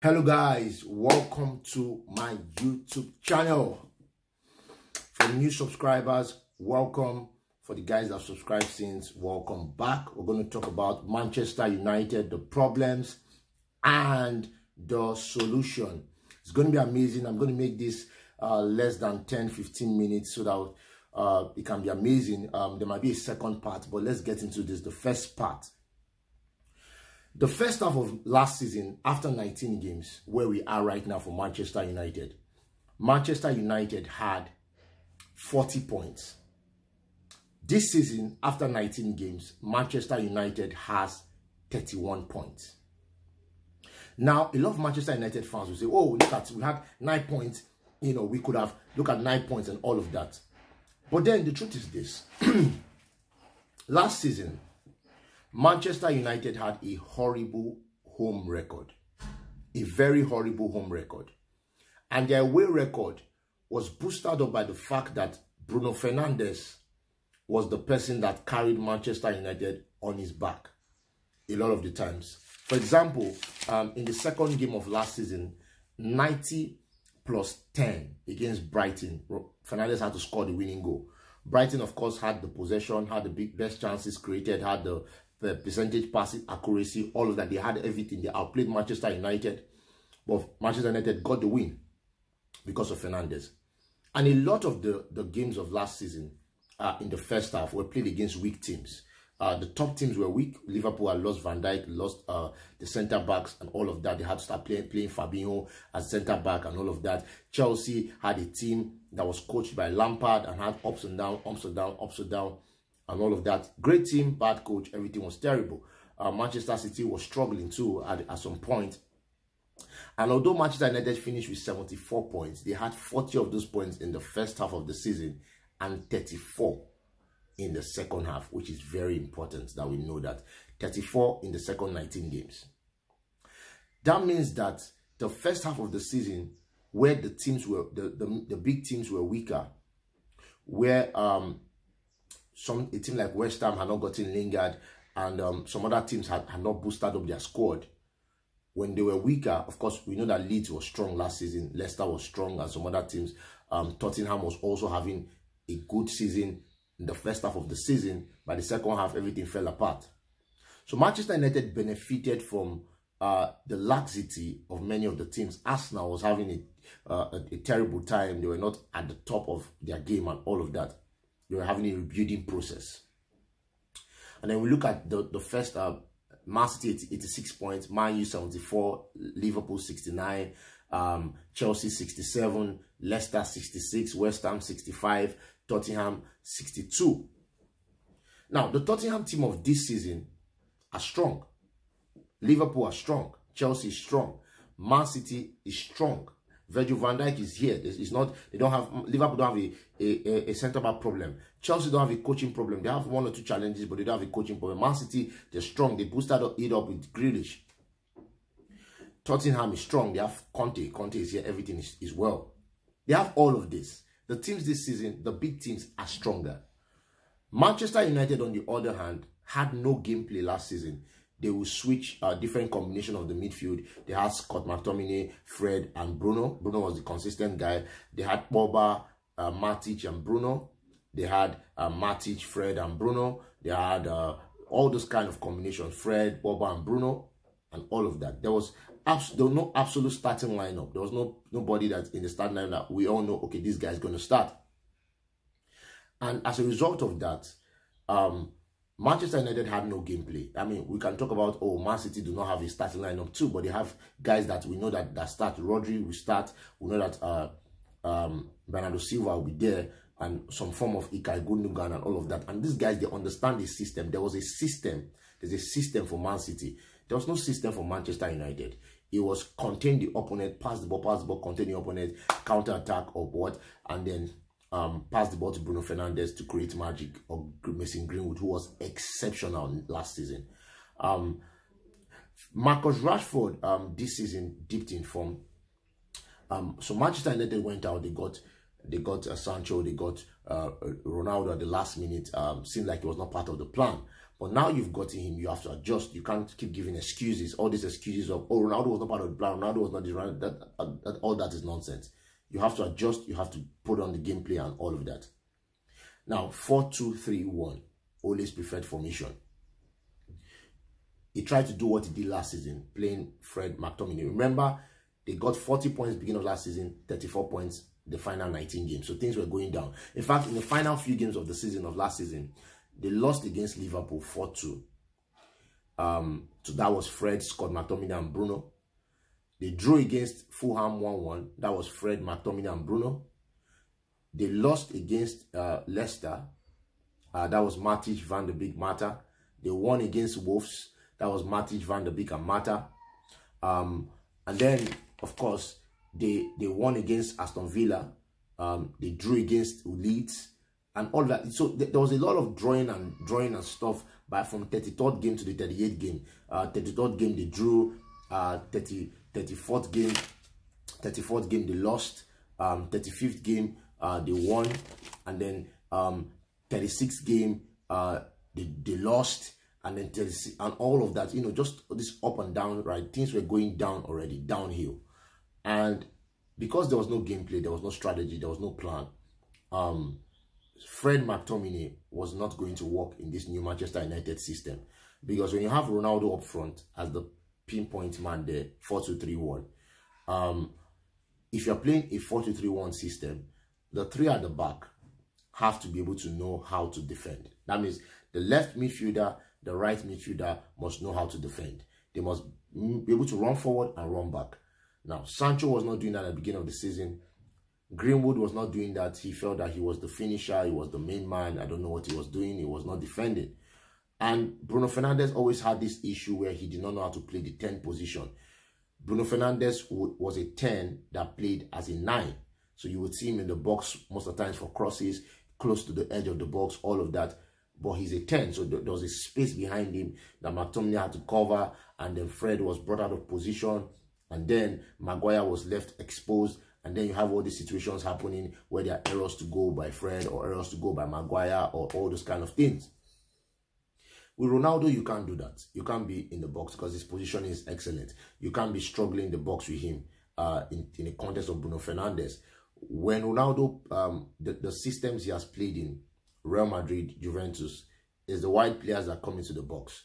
Hello guys, welcome to my YouTube channel. For new subscribers, welcome. For the guys that subscribed since, welcome back. We're going to talk about Manchester United, the problems and the solution. It's going to be amazing. I'm going to make this less than 10-15 minutes so that it can be amazing. There might be a second part, but let's get into this. The first part. The first half of last season, after 19 games, where we are right now for Manchester United had 40 points. This season, after 19 games, Manchester United has 31 points. Now, a lot of Manchester United fans will say, oh, look at, we had 9 points. You know, we could have looked at 9 points and all of that. But then the truth is this. Last season, Manchester United had a horrible home record. A very horrible home record. And their away record was boosted up by the fact that Bruno Fernandes was the person that carried Manchester United on his back a lot of the times. For example, in the second game of last season, 90 plus 10 against Brighton, Fernandes had to score the winning goal. Brighton, of course, had the possession, had the best chances created, had the percentage passing accuracy, all of that. They had everything. They outplayed Manchester United, but Manchester United got the win because of Fernandes. And a lot of the games of last season in the first half were played against weak teams. The top teams were weak. Liverpool had lost Van Dijk, lost the centre backs and all of that. They had to start playing Fabinho as centre back and all of that. Chelsea had a team that was coached by Lampard and had ups and downs, ups and downs, ups and downs, and all of that. Great team, bad coach, everything was terrible. Manchester City was struggling too at some point. And although Manchester United finished with 74 points, they had 40 of those points in the first half of the season and 34 in the second half, which is very important that we know that. 34 in the second 19 games. That means that the first half of the season, where the teams were, the big teams were weaker, where a team like West Ham had not gotten Lingard, and some other teams had not boosted up their squad. When they were weaker, of course, we know that Leeds was strong last season, Leicester was strong, and some other teams. Tottenham was also having a good season in the first half of the season. By the second half, everything fell apart. So Manchester United benefited from the laxity of many of the teams. Arsenal was having a terrible time. They were not at the top of their game and all of that. They were having a rebuilding process. And then we look at the first Man City 86 points, Man U 74, Liverpool 69, Chelsea 67, Leicester 66, West Ham 65, Tottenham 62. Now, the Tottenham team of this season are strong. Liverpool are strong. Chelsea is strong. Man City is strong. Virgil van Dijk is here. It's not. They don't have. Liverpool don't have a centre back problem. Chelsea don't have a coaching problem. They have one or two challenges, but they don't have a coaching problem. Man City, they're strong. They boosted it up with Grealish. Tottenham is strong. They have Conte. Conte is here. Everything is well. They have all of this. The teams this season, the big teams, are stronger. Manchester United, on the other hand, had no gameplay last season. They will switch a different combination of the midfield. They had Scott McTominay, Fred, and Bruno. Bruno was the consistent guy. They had Pogba, Matic, and Bruno. They had Matic, Fred, and Bruno. They had all those kind of combinations, Fred, Pogba, and Bruno, and all of that. There was no absolute starting lineup. There was nobody that's in the starting lineup that we all know, okay, this guy's going to start. And as a result of that, Manchester United had no gameplay. I mean, we can talk about, oh, Man City do not have a starting lineup too, but they have guys that we know that start. Rodri will start. We know that Bernardo Silva will be there, and some form of Ilkay Gundogan and all of that. And these guys, they understand the system. There was a system. There's a system for Man City. There was no system for Manchester United. It was contain the opponent, pass the ball, contain the opponent, counter-attack or what, and then pass the ball to Bruno Fernandes to create magic, or Mason Greenwood, who was exceptional last season. Marcus Rashford this season dipped in form. So Manchester United went out. They got Sancho. They got Ronaldo at the last minute. Seemed like it was not part of the plan. But now you've gotten him, you have to adjust. You can't keep giving excuses, all these excuses of, oh, Ronaldo was not part of the plan, Ronaldo was not this, all that is nonsense. You have to adjust, you have to put on the gameplay and all of that. Now, 4-2-3-1, Ole's preferred formation. He tried to do what he did last season, playing Fred McTominay. Remember, they got 40 points beginning of last season, 34 points the final 19 games. So things were going down. In fact, in the final few games of the season of last season, they lost against Liverpool 4-2. So that was Fred, Scott McTominay, and Bruno. They drew against Fulham 1-1. That was Fred, McTominay, and Bruno. They lost against Leicester. That was Matic, Van der Beek, Mata. They won against Wolves. That was Matic, Van der Beek, and Mata. And then, of course, they won against Aston Villa. They drew against Leeds and all that. So there was a lot of drawing and stuff. But from 33rd game to the 38th game, 33rd game they drew. 34th game they lost. 35th game they won, and then 36th game they lost. And then and all of that, you know, just this up and down, right? Things were going down already, downhill. And because there was no gameplay, there was no strategy, there was no plan, Fred McTominay was not going to work in this new Manchester United system. Because when you have Ronaldo up front as the pinpoint man there, 4-2-3-1, if you're playing a 4-2-3-1 system, the three at the back have to be able to know how to defend. That means the left midfielder, the right midfielder must know how to defend. They must be able to run forward and run back. Now, Sancho was not doing that at the beginning of the season. Greenwood was not doing that. He felt that he was the finisher. He was the main man. I don't know what he was doing. He was not defending. And Bruno Fernandes always had this issue where he did not know how to play the 10 position. Bruno Fernandes was a 10 that played as a 9. So you would see him in the box most of the times for crosses, close to the edge of the box, all of that. But he's a 10, so there was a space behind him that McTominay had to cover, and then Fred was brought out of position, and then Maguire was left exposed, and then you have all these situations happening where there are errors to go by Fred or errors to go by Maguire or all those kind of things. With Ronaldo, you can't do that. You can't be in the box because his position is excellent. You can't be struggling in the box with him in the context of Bruno Fernandes. When Ronaldo, the systems he has played in, Real Madrid, Juventus, is the wide players that come into the box.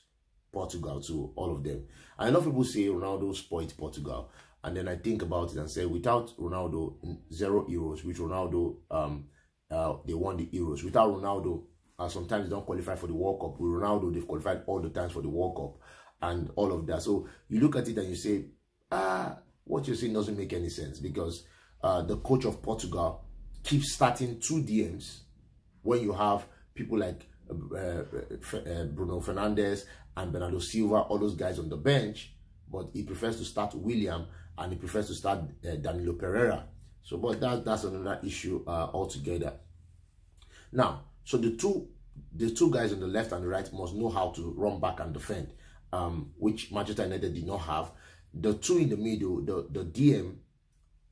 Portugal too, all of them. And a lot of people say Ronaldo spoiled Portugal. And then I think about it and say, without Ronaldo, 0 Euros. With Ronaldo, they won the Euros. Without Ronaldo, sometimes they don't qualify for the World Cup. With Ronaldo, they've qualified all the times for the World Cup and all of that. So you look at it and you say, what you're saying doesn't make any sense, because the coach of Portugal keeps starting 2 DMs when you have people like Bruno Fernandes and Bernardo Silva, all those guys on the bench, but he prefers to start William and he prefers to start Danilo Pereira. So, but that's another issue altogether. Now, so the two guys on the left and the right must know how to run back and defend, which Manchester United did not have. The two in the middle, the DM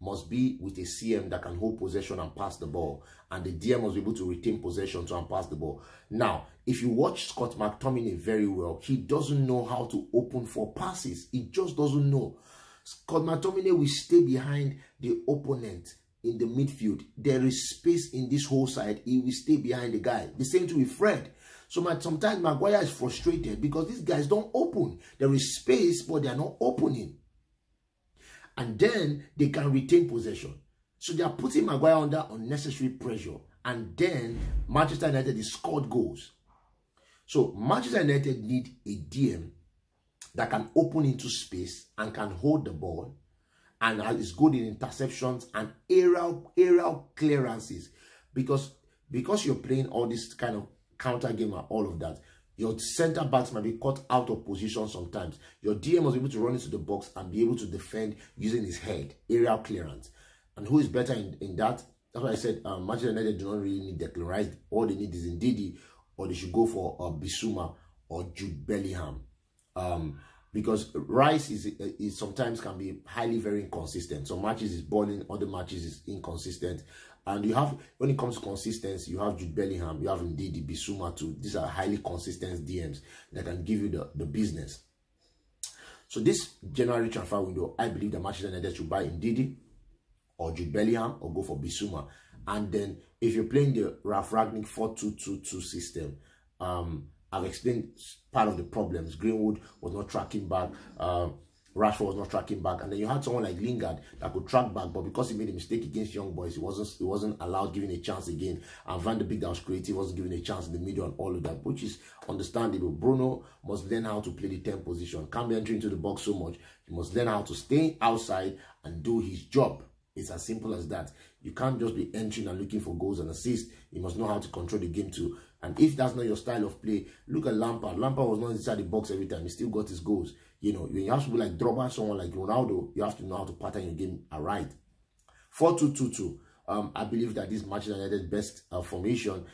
must be with a CM that can hold possession and pass the ball, and the DM must be able to retain possession to and pass the ball. Now, if you watch Scott McTominay very well, he doesn't know how to open for passes. He just doesn't know. Scott McTominay will stay behind the opponent in the midfield. There is space in this whole side. He will stay behind the guy. The same thing with Fred. So sometimes Maguire is frustrated because these guys don't open. There is space, but they are not opening. And then they can retain possession. So they are putting Maguire under unnecessary pressure. And then Manchester United is scored goals. So Manchester United need a DM that can open into space and can hold the ball and is good in interceptions and aerial clearances. Because you're playing all this kind of counter game and all of that, your center backs might be caught out of position sometimes. Your DM must be able to run into the box and be able to defend using his head, aerial clearance. And who is better in that? That's why I said Manchester United do not really need Declan Rice. All they need is Ndidi, or they should go for Bissouma or Jude Bellingham. because Rice is sometimes can be highly very inconsistent. Some matches is balling, other matches is inconsistent. And you have, when it comes to consistency, you have Jude Bellingham, you have Ndidi, Bissouma too. These are highly consistent DMs that can give you the business. So this January transfer window, I believe that Manchester United should buy Ndidi or Jude Bellingham or go for Bissouma. And then if you're playing the Ralf Rangnick 4-2-2-2 system, I've explained part of the problems. Greenwood was not tracking back. Rashford was not tracking back, and then you had someone like Lingard that could track back, but because he made a mistake against Young Boys, he wasn't allowed, given a chance again. And Van de Beek, that was creative, wasn't given a chance in the middle and all of that, which is understandable. Bruno must learn how to play the 10 position. Can't be entering into the box so much. He must learn how to stay outside and do his job. It's as simple as that. You can't just be entering and looking for goals and assists. You must know how to control the game too. And if that's not your style of play, look at Lampard. Lampard was not inside the box every time. He still got his goals. You know, when you have to be like Drogba, someone like Ronaldo, you have to know how to pattern your game right. 4-2-2-2. I believe that this Manchester United's best formation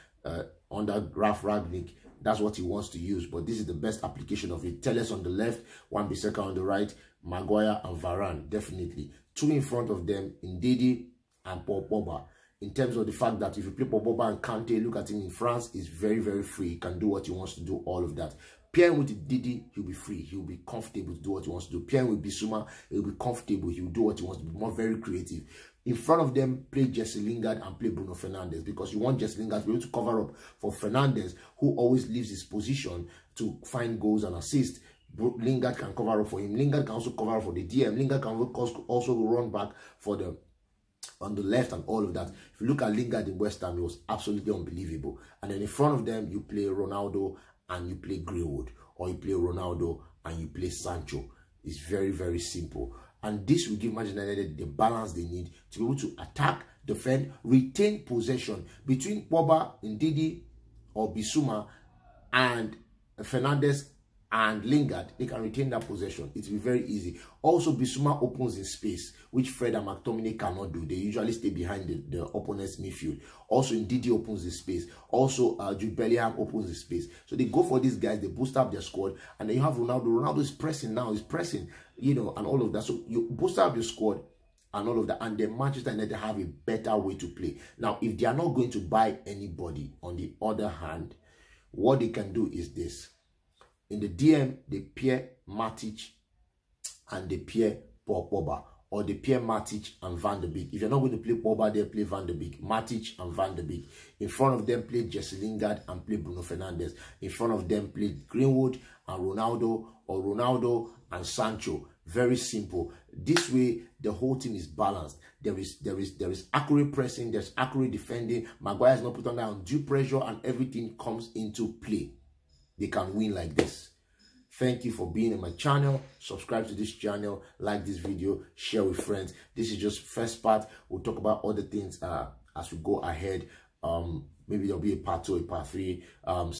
under Ralf Rangnick. That's what he wants to use. But this is the best application of it. Telles on the left, Wan-Bissaka on the right, Maguire and Varane, definitely. Two in front of them, Ndidi and Paul Pogba. In terms of the fact that if you play Paul Pogba and Kante, look at him in France, he's very, very free. He can do what he wants to do, all of that. Pierre with Ndidi, he'll be free. He'll be comfortable to do what he wants to do. Pierre with Bissouma, he'll be comfortable. He'll do what he wants to do, more very creative. In front of them, play Jesse Lingard and play Bruno Fernandes, because you want Jesse Lingard to be able to cover up for Fernandes, who always leaves his position to find goals and assist. Lingard can cover up for him. Lingard can also cover up for the DM. Lingard can also run back for the on the left and all of that. If you look at Lingard in West Ham, it was absolutely unbelievable. And then in front of them, you play Ronaldo and you play Greenwood, or you play Ronaldo and you play Sancho. It's very, very simple. And this will give Manchester United the balance they need to be able to attack, defend, retain possession between Pogba, Ndidi, or Bissouma, and Fernandes and Lingard. They can retain that possession. It will be very easy. Also, Bissouma opens in space, which Fred and McTominay cannot do. They usually stay behind the opponent's midfield. Also, Ndidi opens the space. Also, Jude Bellingham opens the space. So they go for these guys. They boost up their squad. And then you have Ronaldo. Ronaldo is pressing now. He's pressing, you know, and all of that. So you boost up your squad and all of that. And then Manchester United have a better way to play. Now, if they are not going to buy anybody, on the other hand, what they can do is this. In the DM, they pair Matic and they pair Paul Pogba, or they pair Matic and Van de Beek. If you're not going to play Pogba, they play Van de Beek. Matic and Van de Beek. In front of them, play Jesse Lingard and play Bruno Fernandes. In front of them, play Greenwood and Ronaldo, or Ronaldo and Sancho. Very simple. This way, the whole team is balanced. There is accurate pressing, there's accurate defending. Maguire is not put under undue pressure, and everything comes into play. They can win like this. Thank you for being in my channel. Subscribe to this channel, like this video, share with friends. This is just first part. We'll talk about other things as we go ahead. Maybe there'll be a part 2, a part 3.